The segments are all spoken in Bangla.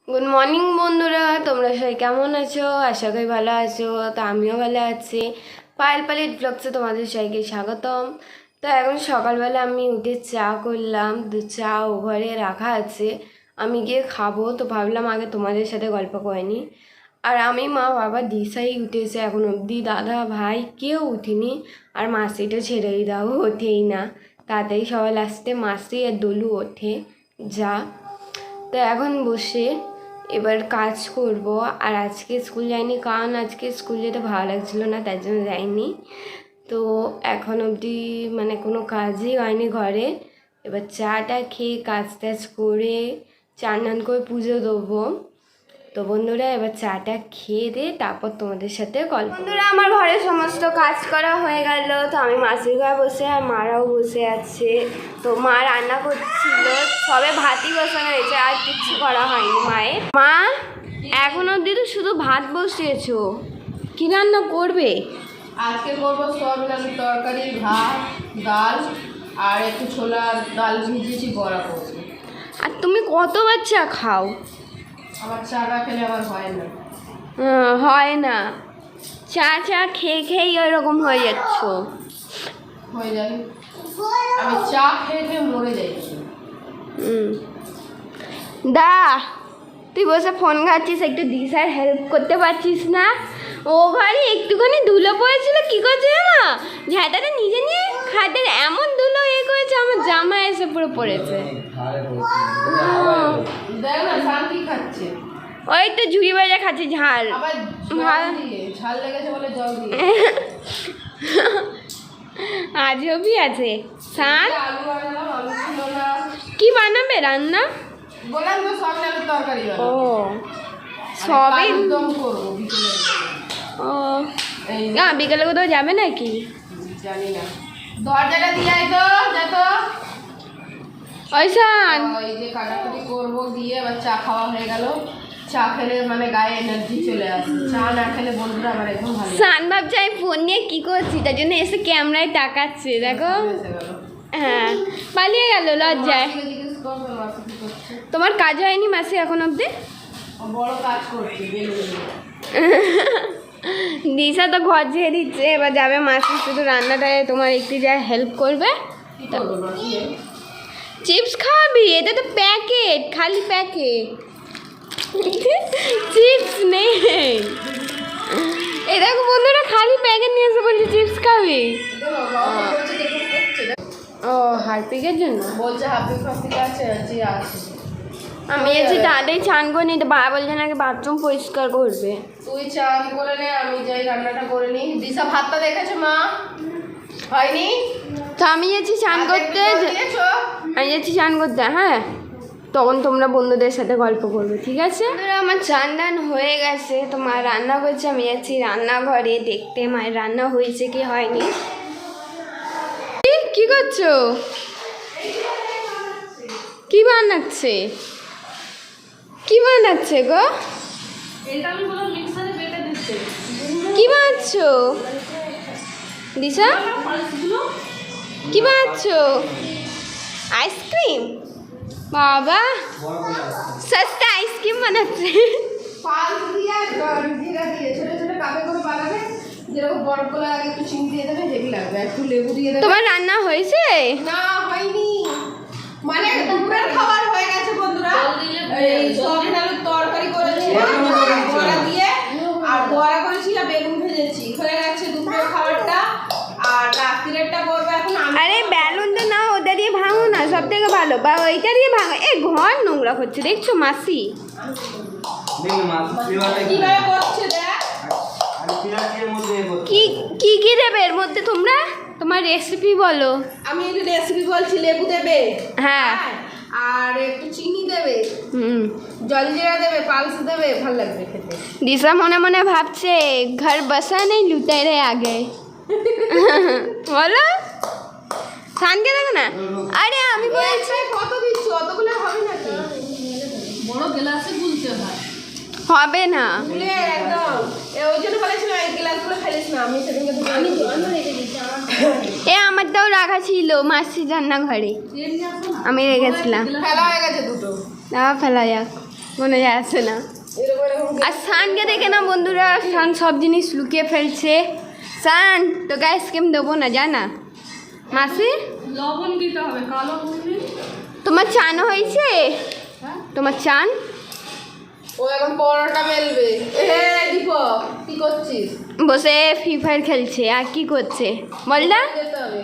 গুড মর্নিং বন্ধুরা, তোমরা সবাই কেমন আছো? আশা করি ভালো আছো। তো আমিও ভালো আছি। পায়েল পালিট ব্লগসে তোমাদের সবাইকে স্বাগতম। তো এখন সকালবেলা আমি উঠে চা করলাম, তো চা ও ঘরে রাখা আছে, আমি গিয়ে খাবো। তো ভাবলাম আগে তোমাদের সাথে গল্প করে নিই। আর আমি, মা, বাবা, দিশাই উঠেছে, এখন অবধি দাদা ভাই কেউ উঠিনি। আর মাসিটা ছেড়েই দাও, ওঠেই না। তাড়াতাড়ি সবাই আসতে মাসি আর দলু ওঠে যা। তো এখন বসে এবার কাজ করব। আর আজকে স্কুল যাইনি, কারণ আজকে স্কুল যেতে ভালো লাগছিলো না, তার জন্য যাইনি। তো এখন অবধি মানে কোনো কাজই হয়নি ঘরে। এবার চাটা খেয়ে কাজ টাজ করে চান করে পুজো দেবো। তো বন্ধুরা এবার চাটা খেয়ে দিয়ে তারপর তোমাদের সাথে গল্প। বন্ধুরা আমার ঘরে সমস্ত কাজ করা হয়ে গেল। তো আমি মাসির ঘরে বসে আর মারাও বসে আছে। তো মা রান্না করছিল, সবে ভাতই বসানো হয়েছে, আর কিচ্ছু করা হয়নি মায়ের। মা এখন অবধি তো শুধু ভাত বসিয়েছো, কি রান্না করবে? আজকে করবো সয়াবিন আলুর তরকারি, ভাত, ডাল আর একটু ছোলার ডাল ভিজিয়েছি, বড়া করছি। আর তুমি কত বাচ্চা খাও? আমার চা না খেলে আমার হয় না। হয় না, চা চা খেয়ে খেয়েই ওইরকম হয়ে যাচ্ছ। হয়ে যায়, আমি চা খেয়ে খেয়ে মরে যাই। দা তুই বসে ফোন ঘাটছিস, একটু দিশার হেল্প করতে পারছিস না? ও ঘরে একটুখানি ধুলো পড়েছিল, কী করছে না, ঝাঁটাটা নিজে নিয়ে খাটের এমন ধুলো করেছে, আমার জামা এসে পুরো পড়েছে। দেখ না শান্তি খাচ্ছে, ওই তো ঝুড়ি বাজা খাচ্ছে ঝাল। ঝাল লেগেছে বলে জল দিয়ে। আজবই আছে সান। আলু বানালাম, আলু ছিল না। কি বানাবে রান্না? বললাম তো সয়াবিন আলুর তরকারি ও বানাবো, সবই একদম করবো বিকেলে। ও না, বিকেলে কোথাও যাবে নাকি? জানি না, দরজাটা দিয়ে আয় তো, যা তো। ওই সান, এই যে কাটাকুটি করবো, দিয়ে আবার চা খাওয়া হয়ে গেল। চা খেলে মানে গায়ে এনার্জি চলে আসে, চা না খেলে বন্ধুরা আমার একদম ভালো লাগে। সান ভাবছে আমি ফোন নিয়ে কী করছি, তার জন্য এসে ক্যামেরায় তাকাচ্ছে, দেখো। হ্যাঁ পালিয়ে গেল লজ্জায়। জিজ্ঞেস করবে মাসি কি করছে। তোমার কাজ হয়নি মাসি এখন অবধি? বড় কাজ করছে, দিশা তো ঘর ঝেড়ে দিচ্ছে, এবার যাবে মাসি, শুধু রান্নাটায় তোমার একটু যা হেল্প করবে। কি করবো মাসি? চিপস খাওয়াবি? এটা তো প্যাকেট, খালি প্যাকেট, চিপস নেই। এই দেখো বন্ধুরা, খালি প্যাকেট নিয়ে এসে বলছে চিপস খাবি। ও হারপিকের জন্য বলছে হাফিজ ফাস্তিকে আছে, জি আছে। আমি এসে তাড়াতাড়ি চান করে নিতে, বাবা বলছে নাকি বাথরুম পরিষ্কার করবে। তুই চান করে নে, আমি যাই রান্নাটা করে নিই। দিশা ভাতটা দেখেছে মা? হয়নি তো আমি যাচ্ছি চান করতে, দিয়েছো? আমি যাচ্ছি চান করতে। হ্যাঁ তখন তোমরা বন্ধুদের সাথে গল্প করবে, ঠিক আছে? আমার চান টান হয়ে গেছে, তো মা রান্না করছে, আমি যাচ্ছি রান্নাঘরে দেখতে মায়ের রান্না হয়েছে কি হয়নি। কি করছো? কি বানাচ্ছে? কি বানাচ্ছে গো? এটা আমি বললাম মিক্সারে বেটে দিচ্ছে। কি বানাচ্ছো দিশা? কি বানাচ্ছো? আইসক্রিম? বাবা সস্তা আইসক্রিম বানাচ্ছে। পাল দিয়ে জিরা দিয়ে ছোট ছোট কাপে করে বানাবে, যেরকম বরফগুলো আগে একটু চিনি দিয়ে দেবে, হেভি লাগবে। একটু লেবু দিয়ে দেবে। তোমার রান্না হয়েছে? না হয়নি, মানে দুপুরের খাবার হয়ে গেছে বন্ধুরা। এই সয়াবিন আলুর তরকারি করেছি বড়া দিয়ে, আর বড়া করেছি আর বেগুন ভেজেছি, হয়ে গেছে দুপুরের খাবারটা। আর রাত্রিরেরটা করবো এখন। আরে বেলুনটা না, ওটা দিয়ে ভাঙো না, সব থেকে ভালো, বা ওইটা দিয়ে ভাঙো। এ ঘর নোংরা হচ্ছে দেখছো মাসি? কিভাবে করছে দেখ। কি কি কি দেবে এর মধ্যে তোমরা? তোমার রেসিপি বলো। আমি একটু রেসিপি বলছি। লেবু দেবে, হ্যাঁ, আর একটু চিনি দেবে, জলজিরা দেবে, পালস দেবে, ভালো লাগবে খেতে। দিশা মনে মনে ভাবছে ঘর বসা নেই লুটাইরে আগে। বলো শানকে দেখো না। আরে আমি বলছি কত দিচ্ছ, অতগুলো হবে নাকি? বড় গ্লাসে গুলতে হয়। হবে না, গুলে একদম। ওই জন্য বলেছিলাম এই গ্লাসগুলো ফেলিস না। আমি সেদিনকে রেখে দিচ্ছি। এ আমারটাও রাখা ছিল মাসির রান্নাঘরে, আমি রেখেছিলাম। ফেলা হয়ে গেছে দুটো। ফেলা যাক। মনে যাচ্ছে না। এরকম এরকম আর সানকে দেখে না বন্ধুরা, সান সব জিনিস লুকিয়ে ফেলছে। সান তোকে আইসক্রিম দেবো না, জানা মাসি। লবণ দিতে হবে, কালো বুঝলি। তোমার চান হয়েছে? তোমার চান? ও এখন পরোটা বেলবে। এ দীপক কি করছিস? বসে ফ্রি ফায়ার খেলছে। আর কি করছে বল না, যেতে হবে।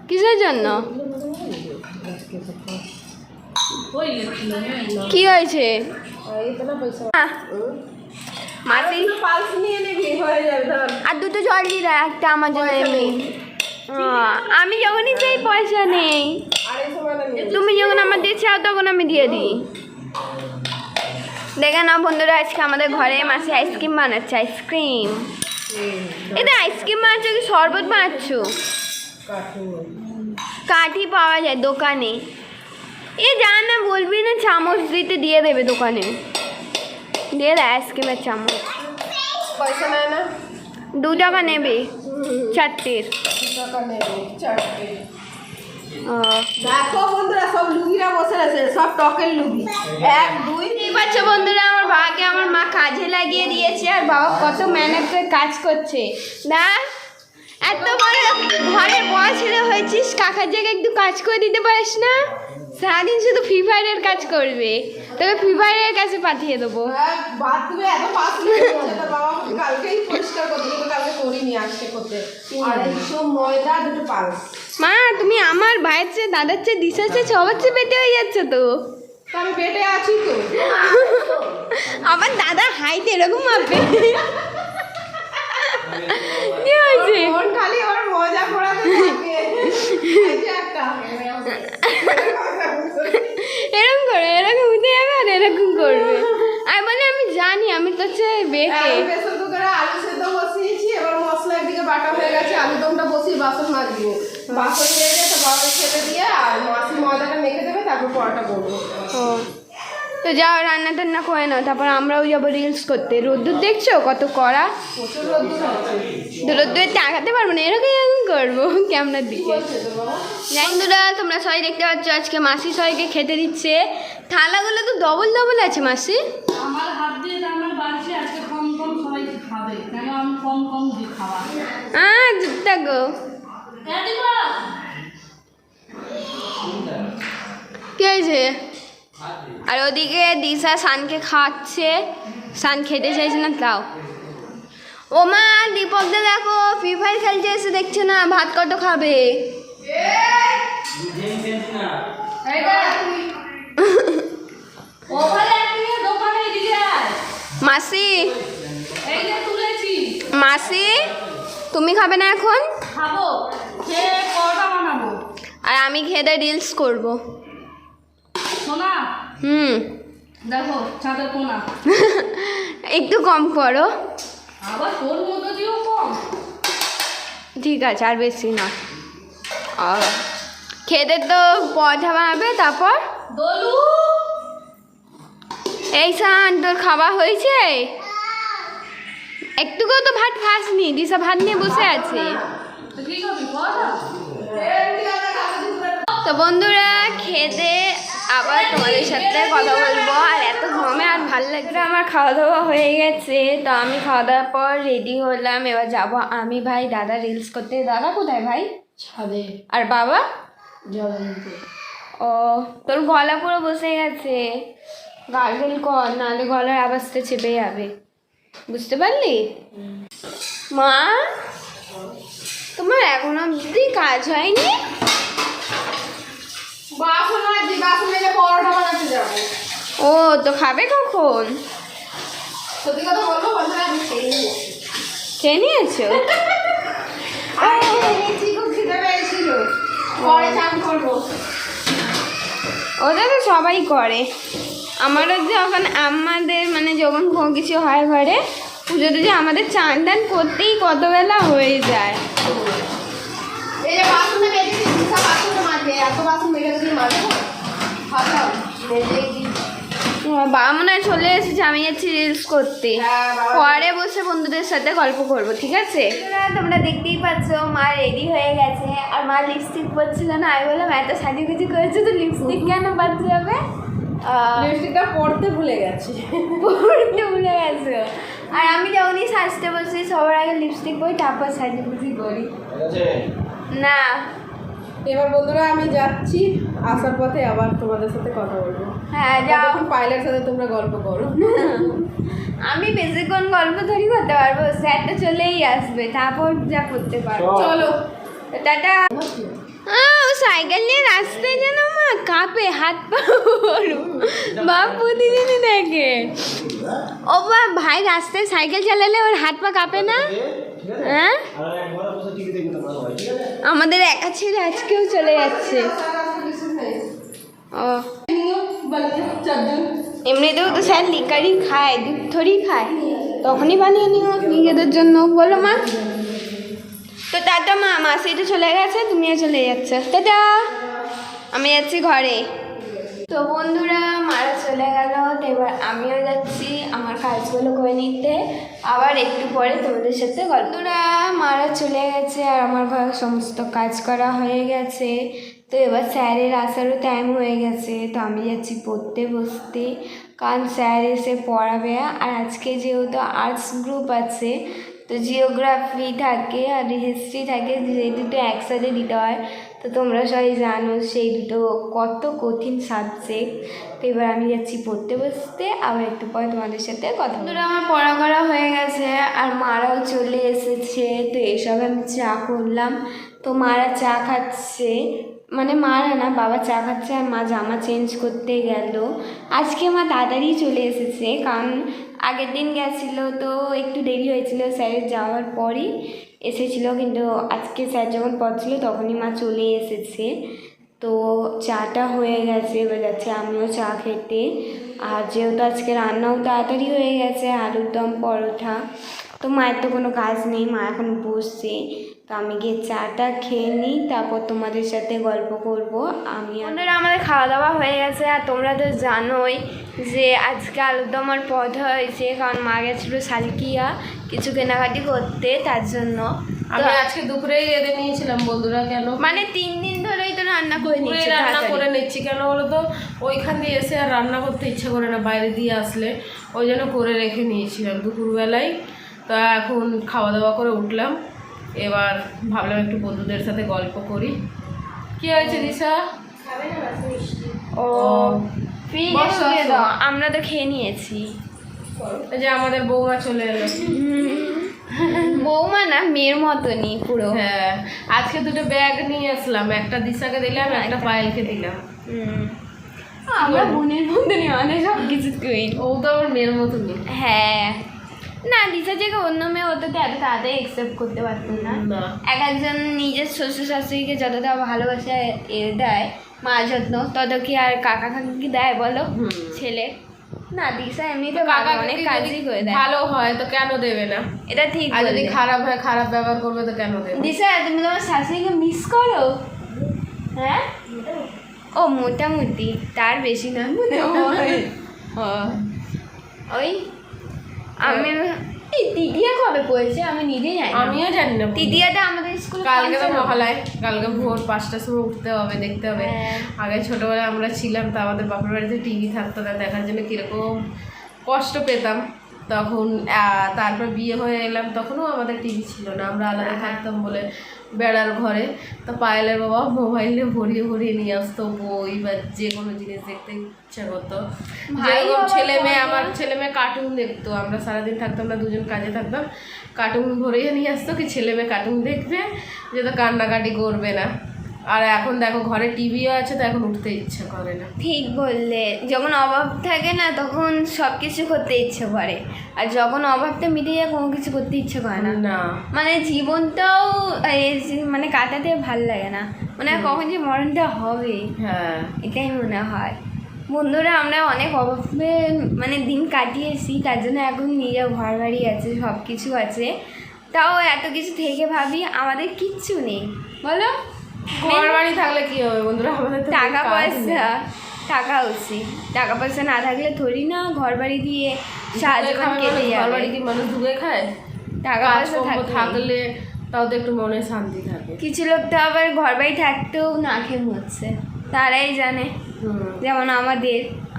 কিসের জন্য? কি হয়েছে? আহ, মাসি পালস নিয়ে নিবি, হয়ে যাবে ধর। আর দুটো জল দিয়ে দেয়, একটা আমার জন্য এমনি। আমি যখনই চাই পয়সা নেই, আড়াইশো টাকা নিয়ে তুমি যখন আমার দিয়ে চাও তখন আমি দিয়ে দিই। দেখে না বন্ধুরা, আজকে আমাদের ঘরে মাসি আইসক্রিম বানাচ্ছে। আইসক্রিম এটা আইসক্রিম বানাচ্ছো কি শরবত বানাচ্ছো? কাঠি পাওয়া যায় দোকানে। এ জান না, বলবি না চামচ দিতে দিয়ে দেবে দোকানে, দিয়ে দেয় আইসক্রিমের চামচ। পয়সা নেয় না? 2 টাকা নেবে চারটের। 2 টাকা নেবে চারটে। ও দেখো বন্ধুরা, সব লুগিরা বসে আছে, সব টকের লুগি। 1 2 দেখতেই পাচ্ছ বন্ধুরা, আমার বাবাকে আমার মা কাজে লাগিয়ে দিয়েছে। আর বাবা কত মেহনত করে কাজ করছে না। এত বড় ঘরের বড় ছেলে হয়েছিস, কাকার জায়গায় একটু কাজ করে দিতে পারিস না? সারাদিন শুধু ফ্রি ফায়ারের কাজ করবে, তবে ফ্রি ফায়ারের কাছে পাঠিয়ে দেবো। বাথরুমে এত পাস নিয়েছে তো বাবা কালকেই পরিষ্কার করতে, কিন্তু কালকে করিনি, আজকে করতে। আর এইসব ময়দা, 2টো পালস। মা তুমি আমার ভাইয়ের চেয়ে, দাদার চেয়ে, দিশার চেয়ে, সবার চেয়ে পেটে হয়ে যাচ্ছে তো। তো আমি পেটে আছি তো। আমার দাদা হাইট এরকম মাপে। কি হয়েছে? মন খালি ওর মজা করাতে থাকে। এই যে একটা এরকম করে, এরকম উঠে যাবে আর এরকম করবে। আমি বলে আমি জানি, আমি তো চেয়ে বেটে। আমি প্রেসার কুকারে আলু সেদ্ধ বসিয়েছি, এবার মশলা একদিকে বাটা হয়ে গেছে, আলুদমটা বসিয়ে বাসন মাজবো। বাসন দিয়ে দিয়ে তো বাবা ছেড়ে দিয়ে আর মাসি ময়দাটা মেখে দেবে, তারপর পরোটা করবো। ও তো যাও রান্না টান্না করে নাও, তারপর আমরাও যাবো রিলস করতে। রোদ্দুর দেখছো কত কড়া? প্রচুর রোদ্দুর হচ্ছে। রোদ্দুরে তাকাতে পারবো না, এরকম এরকম করবো ক্যামেরার দিকে। বন্ধুরা তোমরা সবাই দেখতে পাচ্ছ, আজকে মাসি সবাইকে খেতে দিচ্ছে। থালাগুলো তো ডবল ডবল আছে মাসি। আমার হাত দিয়ে রান্নার বাড়ছে, আজকে কম কম সবাই খাবে, কেন আমি কম কম দিই খাওয়া। চুপ থাকো। কি হয়েছে? আর ওদিকে দিশা সানকে খাওয়াচ্ছে, সান খেতে চাইছে না তাও। ও মা, দীপকদা দেখো ফ্রি ফায়ার খেলছে, এসে দেখছে না, ভাত কত খাবে? দোকানে এদিকে আয়। মাসি, এই যে তুলেছি, মাসি তুমি খাবে না এখন? খাবো, খেয়ে পরোটা বানাবো। আর আমি খেতে রিলস করব। শোনা, দেখো চাঁদের কোনা একটু কম করো। আবার তোর মতো দিও কম। ঠিক আছে, আর বেশি না। খেতে তো পরোটা বানাবে, তারপর দলু এই সান তোর খাওয়া হয়েছে? একটুকুও তো ভাত খাসনি, দিশা ভাত নিয়ে বসে আছে। তো কি খাবি, পরোটা? তো বন্ধুরা খেতে আবার তোমাদের সাথে কথা বলবো। আর এত ঘমে আর ভালো লাগছে। আমার খাওয়া দাওয়া হয়ে গেছে, তো আমি খাওয়া দাওয়ার পর রেডি হলাম। এবার যাব আমি, ভাই, দাদা রিলস করতে। দাদা কোথায় ভাই? ছাদে আর বাবা? জল আনতে। ও তোর গলা পুরো বসে গেছে, গার্গেল কর, নাহলে গলার আওয়াজটা চেপে যাবে, বুঝতে পারলি? মা তোমার এখনো অবধি কাজ হয়নি? বাসন মাজছি, বাসন মেজে পরোটা বানাতে যাবো। ও তো খাবে কখন? সত্যি কথা বলবো বন্ধুরা, আমি খেয়ে নিয়েছি। খেয়ে নিয়েছো? আমি খেয়ে নিয়েছি, খুব খিদে পেয়েছিল। পরে চান করবো। ওটা তো সবাই করে। আমারও যখন আমাদের মানে যখন কোনো কিছু হয় ঘরে পুজোতে, যে আমাদের চান টান করতেই কত বেলা হয়ে যায়। এই যে বাসনটা মেজেছি, দিশা বাসনটা মাজে, এত বাসন মেজে যদি মাজে না, ভাবলাম মেজেই দিই। বাবা মনে হয় চলে এসেছে, আমি যাচ্ছি রিলস করতে। হ্যাঁ, বাবা। পরে বসে বন্ধুদের সাথে গল্প করবো, ঠিক আছে? তোমরা দেখতেই পাচ্ছ মা রেডি হয়ে গেছে, আর মা লিপস্টিক পরছিল না। আমি বললাম এত সাজুগুজু করেছো তো লিপস্টিক কেন বাড়তে যাবে? লিপস্টিকটা পড়তে ভুলে গেছি। পড়তে ভুলে গেছো। আর আমি যখনই সাজতে বসি সবার আগে লিপস্টিক পরি, তারপর সাজুগুজি করি না। এবার বন্ধুরা আমি যাচ্ছি, আসার পথে আবার তোমাদের সাথে কথা বলবো। হ্যাঁ যাও। ততক্ষণ পায়েলের সাথে তোমরা গল্প করো। আমি বেশিক্ষণ গল্প ধরি করতে পারবো, স্যারটা চলেই আসবে, তারপর যা করতে পারবো। চলো টাটা। ও সাইকেল নিয়ে রাস্তায় যেন মা কাঁপে, হাত পা বাপ প্রতিদিনই দেখে। ও বা ভাই রাস্তায় সাইকেল চালালে ওর হাত পা কাঁপে না? হ্যাঁ আমাদের একা ছেলে আজকেও চলে যাচ্ছে। ও এমনিতেও তো স্যার লিকারই খায়, দুধ থরি খায়, তখনই বানিয়ে নিও নিজেদের জন্য। বলো মা। তো টাটা মা, মাসি তো চলে গেছে, তুমিও চলে যাচ্ছ। টাটা, আমি যাচ্ছি ঘরে। তো বন্ধুরা মারা চলে গেল, তো এবার আমিও যাচ্ছি আমার কাজগুলো করে নিতে, আবার একটু পরে তোমাদের সাথে বন্ধুরা মারা চলে গেছে আর আমার ঘরে সমস্ত কাজ করা হয়ে গেছে। তো এবার স্যারের আসারও টাইম হয়ে গেছে, তো আমি যাচ্ছি পড়তে বসতে, কারণ স্যার এসে পড়াবে। আর আজকে যেহেতু আর্টস গ্রুপ আছে, তো জিওগ্রাফি থাকে আর হিস্ট্রি থাকে, সেই দুটো একসাথে দিতে হয়। তো তোমরা সবাই জানো সেই দুটো কত কঠিন সাবজেক্ট। তো এবার আমি যাচ্ছি পড়তে বসতে, আবার একটু পরে তোমাদের সাথে কথা বলবো। আমার পড়া করা হয়ে গেছে আর মারাও চলে এসেছে, তো এসব আমি চা করলাম। তো মারা চা খাচ্ছে, মানে মারা না, বাবা চা খাচ্ছে আর মা জামা চেঞ্জ করতে গেল। আজকে মা তাড়াতাড়ি চলে এসেছে, কারণ আগের দিন গেছিলো তো একটু দেরি হয়েছিল, স্যারের যাওয়ার পরই এসেছিলো, কিন্তু আজকে স্যার যখন পড়ছিল তখনই মা চলে এসেছে। তো চাটা হয়ে গেছে, এবার যাচ্ছে আমিও চা খেতে। আর যেহেতু আজকে রান্নাও তাড়াতাড়ি হয়ে গেছে, আলুর দম পরোটা, তো মায়ের তো কোনো কাজ নেই, মা এখন বসছে। তো আমি গিয়ে চাটা খেয়ে নিই, তারপর তোমাদের সাথে গল্প করব। আপনারা আমাদের খাওয়া দাওয়া হয়ে গেছে, আর তোমরা তো জানোই যে আজকে আলুর দম আর পরোটা হয়েছে, কারণ মা গেছিলো সালকিয়া কিছু কেনাকাটি করতে, তার জন্য। আমি আজকে দুপুরেই এদের নিয়েছিলাম বন্ধুরা। কেন মানে 3 দিন ধরেই তো রান্না করে নিচ্ছি, রান্না করে নিচ্ছি কেন বলো তো, ওইখান দিয়ে এসে আর রান্না করতে ইচ্ছা করে না, বাইরে দিয়ে আসলে, ওই জন্য করে রেখে নিয়েছিলাম দুপুরবেলায়। তো এখন খাওয়া দাওয়া করে উঠলাম, এবার ভাবলাম একটু বন্ধুদের সাথে গল্প করি। কি হয়েছে দিশা? ও ফ্রিজে দাও, আমরা তো খেয়ে নিয়েছি। এই যে আমাদের বৌমা চলে এলো। বৌমা না, মেয়ের মতনই পুরো। হ্যাঁ, আজকে দুটো ব্যাগ নিয়ে আসলাম, একটা দিশাকে দিলাম, একটা পায়েলকে দিলাম। আমরা বোনের মতনই, মানে সব কিছু করি। ও তো আমার মেয়ের মতনই। হ্যাঁ না, দিশা থেকে অন্য মেয়ে হতে তো এত তাড়াতাড়ি অ্যাকসেপ্ট করতে পারতো না। এক একজন নিজের শ্বশুর শাশুড়িকে যতটা ভালোবাসা দেয় মা যত্ন, তত কি আর কাকা কাকি দেয় বলো ছেলে? না, দিশা এমনিতে কাকা অনেক কাজই করে দেয়। ভালো হয় তো কেন দেবে না? এটা ঠিক। আর যদি খারাপ হয়, খারাপ ব্যবহার করবে তো কেন দেবে? দিশা, তুমি তোমার শাশুড়িকে মিস করো? হ্যাঁ, ও মোটামুটি, তার বেশি নয় মনে হয়। ওই আমি এই তিতিয়া কবে পড়েছে আমি নিজেই জানি না। আমিও জানি না। তিতিয়াটা আমাদের স্কুলে কালকে তো মহালয়, কালকে ভোর 5টার সময় উঠতে হবে, দেখতে হবে। আগে ছোটবেলায় আমরা ছিলাম, তো আমাদের বাপের বাড়িতে টিভি থাকতো না, দেখার জন্য কিরকম কষ্ট পেতাম তখন। তারপর বিয়ে হয়ে এলাম, তখনও আমাদের টিভি ছিল না, আমরা আলাদা থাকতাম বলে বেড়ার ঘরে। তো পায়েলের বাবা মোবাইলে ভরিয়ে ভরিয়ে নিয়ে আসতো বই বা যে কোনো জিনিস দেখতে ইচ্ছা করতো। যেরকম ছেলে মেয়ে, আমার ছেলে মেয়ে কার্টুন দেখতো, আমরা সারাদিন থাকতাম না, দুজন কাজে থাকতাম, কার্টুন ভরিয়ে নিয়ে আসতো, কি ছেলে মেয়ে কার্টুন দেখবে, যে তো কান্নাকাটি করবে না। আর এখন দেখো ঘরে টিভিও আছে, তো এখন উঠতে ইচ্ছে করে না। ঠিক বললে, যখন অভাব থাকে না তখন সব কিছু করতে ইচ্ছে করে, আর যখন অভাবটা মিটে যায় কোনো কিছু করতে ইচ্ছে করে না। না মানে জীবনটাও মানে কাটাতে ভাল লাগে না, মানে কখন যে মরণটা হবে, হ্যাঁ এটাই মনে হয়। বন্ধুরা আমরা অনেক অভাবে মানে দিন কাটিয়েছি, তার জন্য এখন নিজের ঘর বাড়ি আছে, সব কিছু আছে, তাও এত কিছু থেকে ভাবি আমাদের কিচ্ছু নেই বলো। ঘর বাড়ি থাকলে কি হবে বন্ধুরা, আমাদের তো টাকা কাজ পয়সা নেই। টাকা উচিত, টাকা পয়সা না থাকলে থরি না ঘর বাড়ি দিয়ে সাহায্য কেটে ঘর যাবে। বাড়ি কি মানুষ ঢুকে খায়? টাকা পয়সা থাকলে তাও তো একটু মনে শান্তি থাকে। কিছু লোক তো আবার ঘর বাড়ি থাকতেও না খেয়ে মরছে, তারাই জানে। যেমন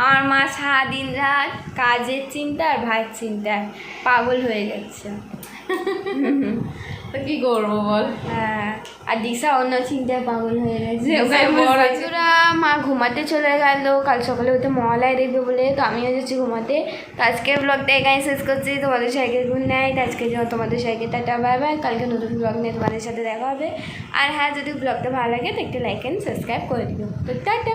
আমার মা সারাদিন রাত কাজের চিন্তা আর ভাইয়ের চিন্তায় পাগল হয়ে যাচ্ছে। তো কি করবো বল? হ্যাঁ, আর দিশা অন্য চিন্তায় পাগল হয়ে গেছে। ওখানে বর আছে। বন্ধুরা, মা ঘুমাতে চলে গেল, কাল সকালে হয়তো মহালয় দেখবে বলে, তো আমিও যাচ্ছি ঘুমাতে। তো আজকের ব্লগটা এখানে শেষ করছি। তোমাদের সাইকেল গুড নাইট। আজকে তোমাদের সাইকেল টাটা বাই বাই। কালকে নতুন ব্লগ নিয়ে তোমাদের সাথে দেখা হবে। আর হ্যাঁ, যদি ব্লগটা ভালো লাগে তো একটা লাইক অ্যান্ড সাবস্ক্রাইব করে দিও। তো টাটা।